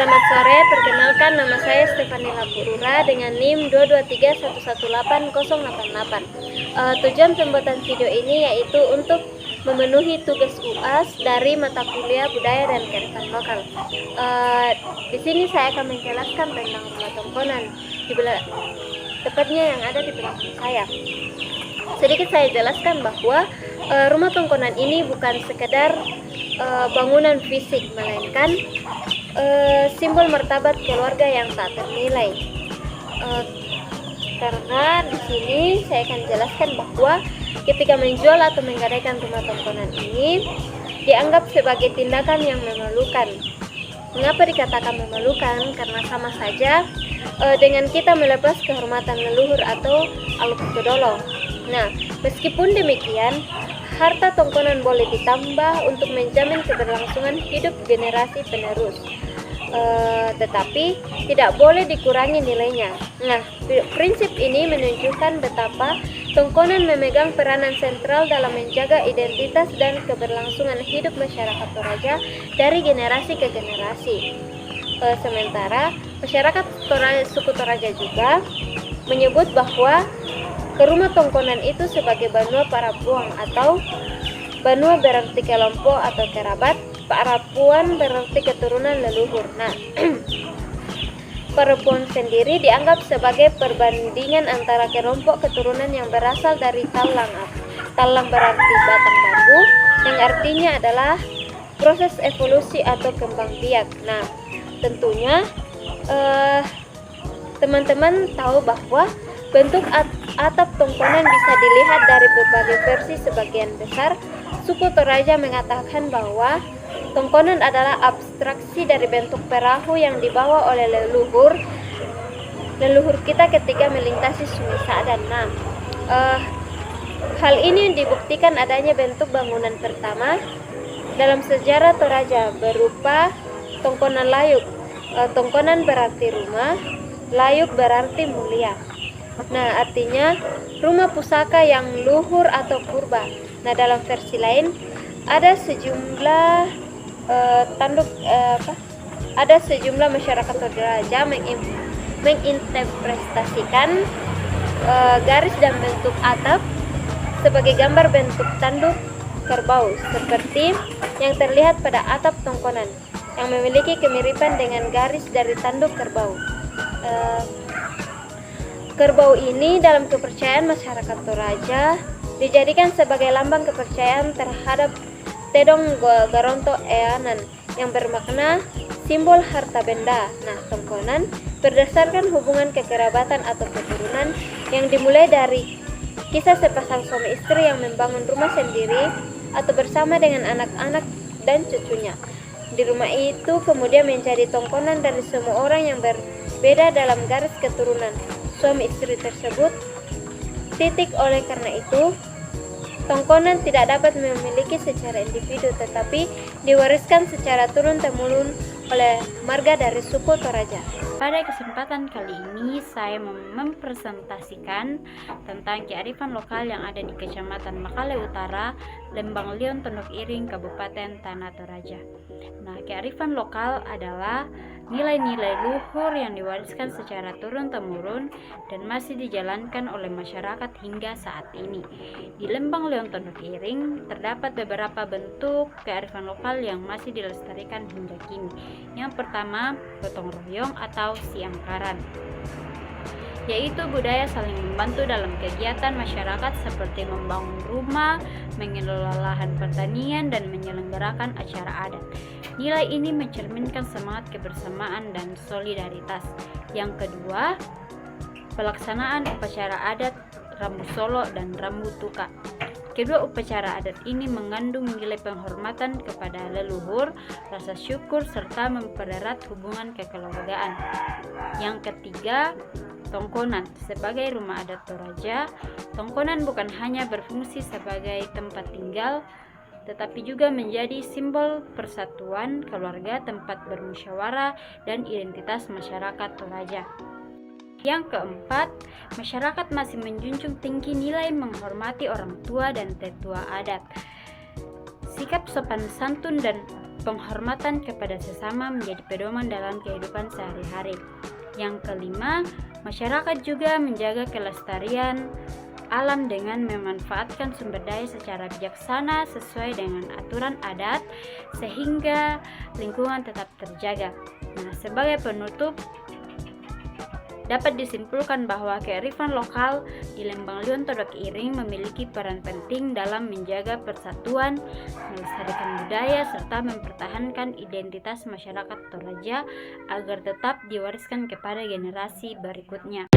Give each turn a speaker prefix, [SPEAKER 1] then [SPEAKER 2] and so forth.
[SPEAKER 1] Selamat sore, perkenalkan nama saya Stefanila Purura dengan NIM 223118088. Tujuan pembuatan video ini yaitu untuk memenuhi tugas UAS dari mata kuliah budaya dan kearifan lokal. Di sini saya akan menjelaskan tentang rumah tongkonan, tepatnya yang ada di belakang saya. Sedikit saya jelaskan bahwa rumah tongkonan ini bukan sekedar bangunan fisik, melainkan simbol martabat keluarga yang tak ternilai. Karena di sini saya akan jelaskan bahwa ketika menjual atau menggadaikan rumah tongkonan ini dianggap sebagai tindakan yang memalukan. Mengapa dikatakan memalukan? Karena sama saja dengan kita melepas kehormatan leluhur atau aluk-todolo. Nah, meskipun demikian, harta tongkonan boleh ditambah untuk menjamin keberlangsungan hidup generasi penerus, tetapi tidak boleh dikurangi nilainya. Nah, prinsip ini menunjukkan betapa tongkonan memegang peranan sentral dalam menjaga identitas dan keberlangsungan hidup masyarakat Toraja dari generasi ke generasi. Sementara masyarakat suku Toraja juga menyebut bahwa rumah tongkonan itu sebagai banua parapuan, atau banua berarti kelompok atau kerabat, parapuan berarti keturunan leluhur. Nah, parapuan sendiri dianggap sebagai perbandingan antara kelompok keturunan yang berasal dari talang. Talang berarti batang bambu, yang artinya adalah proses evolusi atau kembang biak. Nah, tentunya teman-teman tahu bahwa bentuk atap tongkonan bisa dilihat dari berbagai versi. Sebagian besar suku Toraja mengatakan bahwa tongkonan adalah abstraksi dari bentuk perahu yang dibawa oleh leluhur kita ketika melintasi Sungai Sadan. Nah, hal ini dibuktikan adanya bentuk bangunan pertama dalam sejarah Toraja berupa tongkonan layuk. Tongkonan berarti rumah, layuk berarti mulia. Nah, artinya rumah pusaka yang luhur atau purba. Nah, dalam versi lain ada sejumlah masyarakat Toraja menginterpretasikan garis dan bentuk atap sebagai gambar bentuk tanduk kerbau, seperti yang terlihat pada atap tongkonan yang memiliki kemiripan dengan garis dari tanduk kerbau. Kerbau ini dalam kepercayaan masyarakat Toraja dijadikan sebagai lambang kepercayaan terhadap Tedong Garonto Eanan yang bermakna simbol harta benda. Nah, tongkonan berdasarkan hubungan kekerabatan atau keturunan yang dimulai dari kisah sepasang suami istri yang membangun rumah sendiri atau bersama dengan anak-anak dan cucunya. Di rumah itu kemudian menjadi tongkonan dari semua orang yang berbeda dalam garis keturunan suami istri tersebut. Oleh karena itu, tongkonan tidak dapat memiliki secara individu, tetapi diwariskan secara turun-temurun oleh marga dari suku Toraja.
[SPEAKER 2] Pada kesempatan kali ini saya mempresentasikan tentang kearifan lokal yang ada di Kecamatan Makale Utara, Lembang Leon, Tondok Iring, Kabupaten Tanah Toraja. Nah, kearifan lokal adalah nilai-nilai luhur yang diwariskan secara turun-temurun dan masih dijalankan oleh masyarakat hingga saat ini. Di Lembang Leon, Tondok Iring terdapat beberapa bentuk kearifan lokal yang masih dilestarikan hingga kini. Yang pertama, gotong royong atau siangkaran, yaitu budaya saling membantu dalam kegiatan masyarakat seperti membangun rumah, mengelola lahan pertanian, dan menyelenggarakan acara adat. Nilai ini mencerminkan semangat kebersamaan dan solidaritas. Yang kedua, pelaksanaan upacara adat Rambu Solo dan Rambu Tuka. Kedua upacara adat ini mengandung nilai penghormatan kepada leluhur, rasa syukur, serta mempererat hubungan kekeluargaan. Yang ketiga, tongkonan. Sebagai rumah adat Toraja, tongkonan bukan hanya berfungsi sebagai tempat tinggal, tetapi juga menjadi simbol persatuan keluarga, tempat bermusyawarah, dan identitas masyarakat Toraja. Yang keempat, masyarakat masih menjunjung tinggi nilai menghormati orang tua dan tetua adat. Sikap sopan santun dan penghormatan kepada sesama menjadi pedoman dalam kehidupan sehari-hari. Yang kelima, masyarakat juga menjaga kelestarian alam dengan memanfaatkan sumber daya secara bijaksana sesuai dengan aturan adat sehingga lingkungan tetap terjaga. Nah, sebagai penutup, dapat disimpulkan bahwa kearifan lokal di Lembang Lion Todok Iring memiliki peran penting dalam menjaga persatuan, melestarikan budaya, serta mempertahankan identitas masyarakat Toraja agar tetap diwariskan kepada generasi berikutnya.